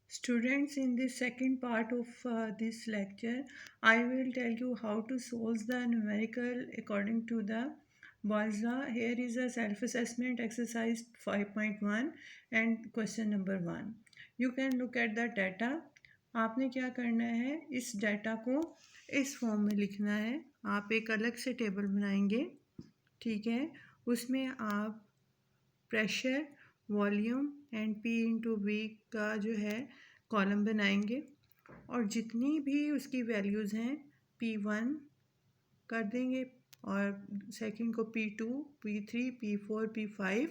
Students, in the second part of this lecture, I will tell you how to solve the numerical according to the Boyle's law. Here is a self-assessment exercise 5.1 and question number 1. You can look at the data. आपने क्या करना है, इस data को इस form में लिखना है. आप एक अलग से टेबल बनाएंगे, ठीक है. उसमें आप pressure, volume and P into V का जो है कॉलम बनाएंगे और जितनी भी उसकी वैल्यूज़ हैं P1 कर देंगे और सेकंड को P2, P3, P4, P5.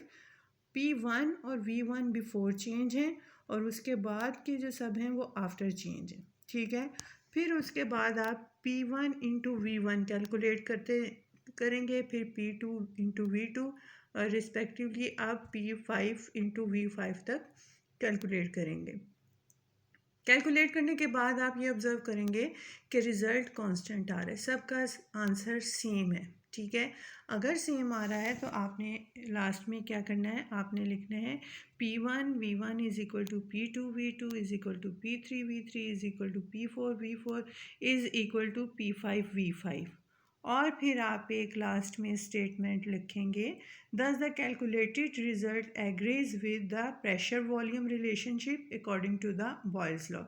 P1 और V1 बिफोर चेंज हैं और उसके बाद के जो सब हैं वो आफ्टर चेंज हैं, ठीक है. फिर उसके बाद आप P1 इंटू V1 कैलकुलेट करेंगे, फिर P2 इंटू V2 और रिस्पेक्टिवली आप P5 इंटू V5 तक कैलकुलेट करेंगे. कैलकुलेट करने के बाद आप ये ऑब्ज़र्व करेंगे कि रिज़ल्ट कांस्टेंट आ रहा है, सबका आंसर सेम है, ठीक है. अगर सेम आ रहा है तो आपने लास्ट में क्या करना है, आपने लिखना है P1 V1 is equal to P2 V2 is equal to P3 V3 is equal to P4 V4 is equal to P5 V5. और फिर आप एक लास्ट में स्टेटमेंट लिखेंगे, thus the calculated result agrees with the pressure volume relationship according to the Boyle's law.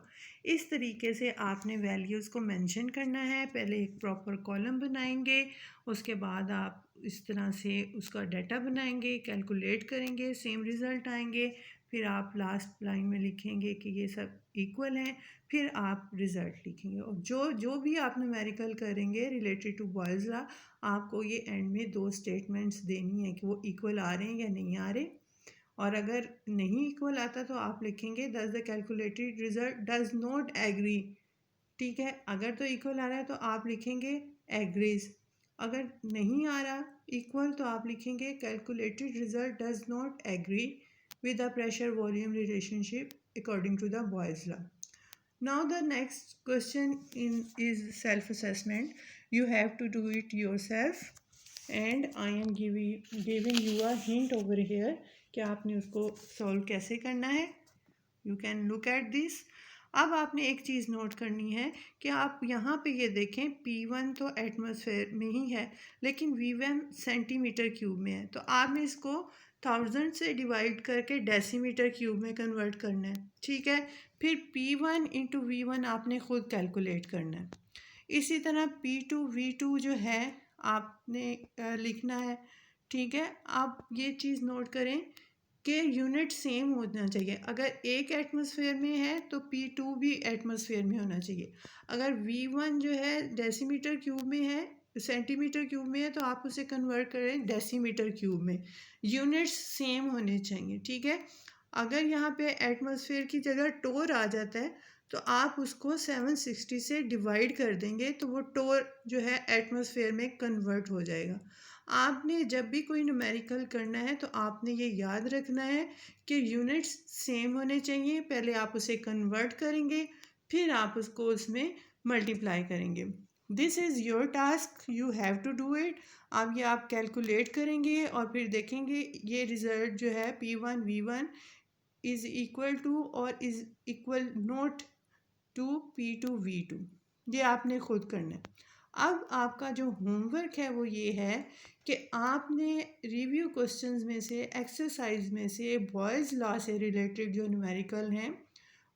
इस तरीके से आपने वैल्यूज़ को मेंशन करना है. पहले एक प्रॉपर कॉलम बनाएंगे, उसके बाद आप इस तरह से उसका डाटा बनाएंगे, कैलकुलेट करेंगे, सेम रिज़ल्ट आएंगे. फिर आप लास्ट लाइन में लिखेंगे कि ये सब इक्वल हैं, फिर आप रिज़ल्ट लिखेंगे. और जो भी आप न्यूमेरिकल करेंगे रिलेटेड टू बॉयल्स लॉ, आपको ये एंड में 2 स्टेटमेंट्स देनी है कि वो इक्वल आ रहे हैं या नहीं आ रहे. और अगर नहीं इक्वल आता तो आप लिखेंगे thus the calculated result does not agree, ठीक है. अगर तो इक्वल आ रहा है तो आप लिखेंगे एग्रीज. अगर नहीं आ रहा इक्वल तो आप लिखेंगे calculated result does not agree with the pressure volume relationship according to the Boyle's law. Now the next question is self-assessment. You have to do it yourself and I am giving you a hint over here कि आपने उसको solve कैसे करना है. You can look at this. अब आपने एक चीज़ note करनी है कि आप यहाँ पे ये देखें P1 तो एटमॉस्फेयर में ही है लेकिन V1 सेंटीमीटर क्यूब में है, तो आपने इसको 1000 से डिवाइड करके डेसीमीटर क्यूब में कन्वर्ट करना है, ठीक है. फिर P1 इंटू V1 आपने ख़ुद कैलकुलेट करना है. इसी तरह P2 V2 जो है आपने लिखना है, ठीक है. आप ये चीज़ नोट करें कि यूनिट सेम होना चाहिए. अगर एक एटमॉस्फेयर में है तो P2 भी एटमॉस्फेयर में होना चाहिए. अगर V1 जो है डेसीमीटर क्यूब में है, सेंटीमीटर क्यूब में है, तो आप उसे कन्वर्ट करें डेसीमीटर क्यूब में. यूनिट्स सेम होने चाहिए, ठीक है. अगर यहाँ पे एटमॉस्फेयर की जगह टोर आ जाता है तो आप उसको 760 से डिवाइड कर देंगे तो वो टोर जो है एटमॉस्फेयर में कन्वर्ट हो जाएगा. आपने जब भी कोई न्यूमेरिकल करना है तो आपने ये याद रखना है कि यूनिट्स सेम होने चाहिए. पहले आप उसे कन्वर्ट करेंगे, फिर आप उसको उसमें मल्टीप्लाई करेंगे. This is your task, you have to do it. अब ये आप कैलकुलेट करेंगे और फिर देखेंगे ये रिज़ल्ट जो है P1 V1 is equal to और is equal not to P2 V2. ये आपने खुद करना है. अब आपका जो होमवर्क है वो ये है कि आपने रिव्यू क्वेश्चंस में से, एक्सरसाइज में से बॉयज़ लॉ से रिलेटेड जो न्यूमेरिकल हैं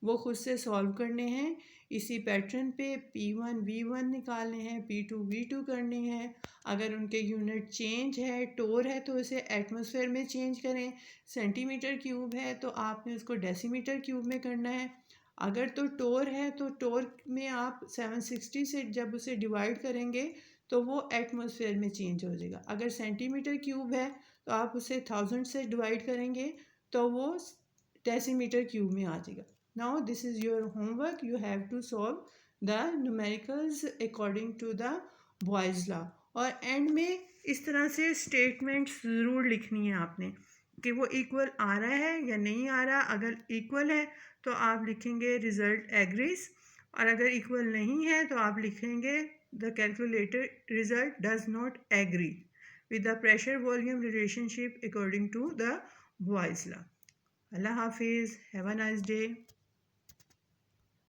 वो खुद से सॉल्व करने हैं. इसी पैटर्न पे P1 V1 निकालने हैं, P2 V2 करने हैं. अगर उनके यूनिट चेंज है, टोर है तो उसे एटमॉस्फेयर में चेंज करें. सेंटीमीटर क्यूब है तो आपने उसको डेसीमीटर क्यूब में करना है. अगर तो टोर है तो टोर में आप 760 से जब उसे डिवाइड करेंगे तो वो एटमॉस्फेयर में चेंज हो जाएगा. अगर सेंटीमीटर क्यूब है तो आप उसे 1000 से डिवाइड करेंगे तो वो डेसीमीटर क्यूब में आ जाएगा. Now this is your homework, you have to solve the numericals according to the boys law. और एंड में इस तरह से स्टेटमेंट्स ज़रूर लिखनी है आपने कि वो इक्वल आ रहा है या नहीं आ रहा. अगर इक्वल है तो आप लिखेंगे रिज़ल्ट एग्रीज, और अगर इक्वल नहीं है तो आप लिखेंगे the calculated result does not agree with the pressure volume relationship according to the boys law. अल्लाह हाफिज़, हैव अ नाइस डे.